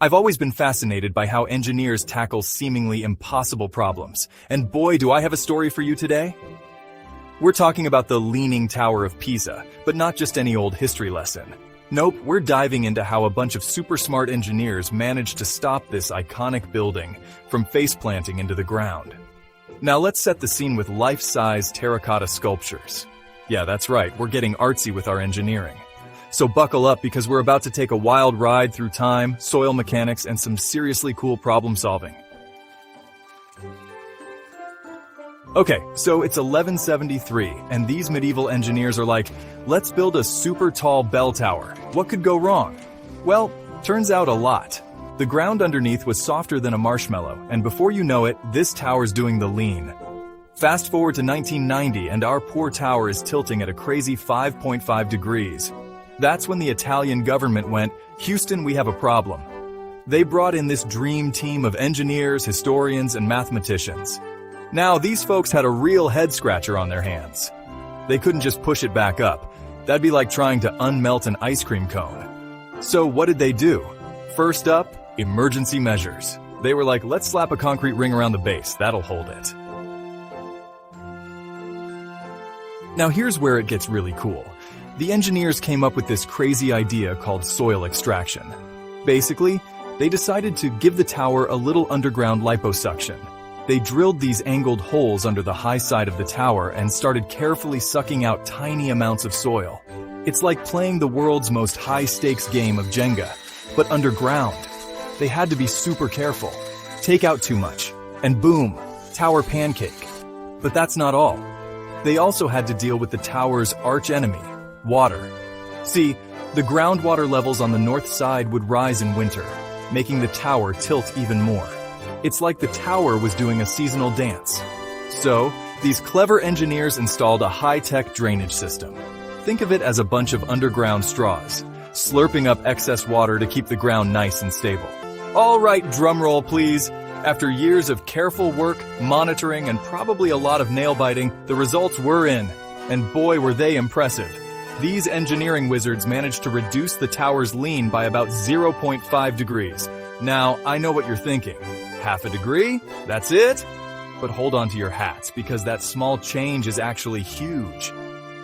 I've always been fascinated by how engineers tackle seemingly impossible problems, and boy do I have a story for you today. We're talking about the Leaning Tower of Pisa, but not just any old history lesson. Nope, we're diving into how a bunch of super smart engineers managed to stop this iconic building from face-planting into the ground. Now let's set the scene with life-size terracotta sculptures. Yeah, that's right, we're getting artsy with our engineering. So buckle up because we're about to take a wild ride through time, soil mechanics, and some seriously cool problem solving. Okay, so it's 1173, and these medieval engineers are like, let's build a super tall bell tower. What could go wrong? Well, turns out a lot. The ground underneath was softer than a marshmallow, and before you know it, this tower's doing the lean. Fast forward to 1990, and our poor tower is tilting at a crazy 5.5 degrees. That's when the Italian government went, Houston, we have a problem. They brought in this dream team of engineers, historians, and mathematicians. Now, these folks had a real head-scratcher on their hands. They couldn't just push it back up. That'd be like trying to unmelt an ice cream cone. So what did they do? First up, emergency measures. They were like, let's slap a concrete ring around the base. That'll hold it. Now here's where it gets really cool. The engineers came up with this crazy idea called soil extraction. Basically, they decided to give the tower a little underground liposuction. They drilled these angled holes under the high side of the tower and started carefully sucking out tiny amounts of soil. It's like playing the world's most high-stakes game of Jenga, but underground. They had to be super careful. Take out too much, and boom, tower pancake. But that's not all. They also had to deal with the tower's arch-enemy, water. See, the groundwater levels on the north side would rise in winter, making the tower tilt even more. It's like the tower was doing a seasonal dance. So, these clever engineers installed a high-tech drainage system. Think of it as a bunch of underground straws, slurping up excess water to keep the ground nice and stable. All right, drumroll please. After years of careful work, monitoring, and probably a lot of nail-biting, the results were in. And boy, were they impressive. These engineering wizards managed to reduce the tower's lean by about 0.5 degrees. Now, I know what you're thinking. Half a degree? That's it? But hold on to your hats, because that small change is actually huge.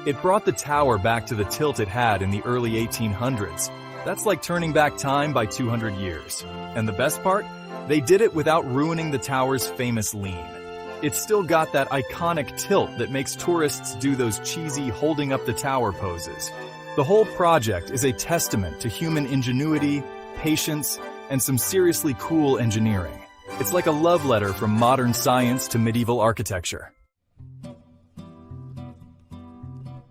It brought the tower back to the tilt it had in the early 1800s. That's like turning back time by 200 years. And the best part? They did it without ruining the tower's famous lean. It's still got that iconic tilt that makes tourists do those cheesy holding up the tower poses. The whole project is a testament to human ingenuity, patience, and some seriously cool engineering. It's like a love letter from modern science to medieval architecture.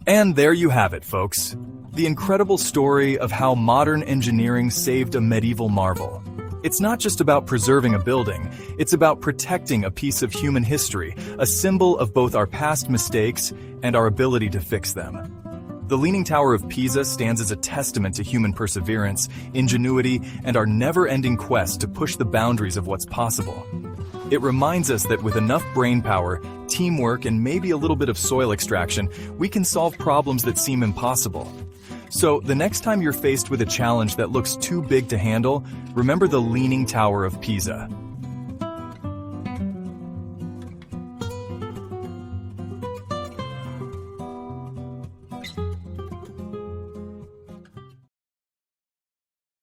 And there you have it, folks. The incredible story of how modern engineering saved a medieval marvel. It's not just about preserving a building, it's about protecting a piece of human history, a symbol of both our past mistakes and our ability to fix them. The Leaning Tower of Pisa stands as a testament to human perseverance, ingenuity, and our never-ending quest to push the boundaries of what's possible. It reminds us that with enough brainpower, teamwork, and maybe a little bit of soil extraction, we can solve problems that seem impossible. So, the next time you're faced with a challenge that looks too big to handle, remember the Leaning Tower of Pisa.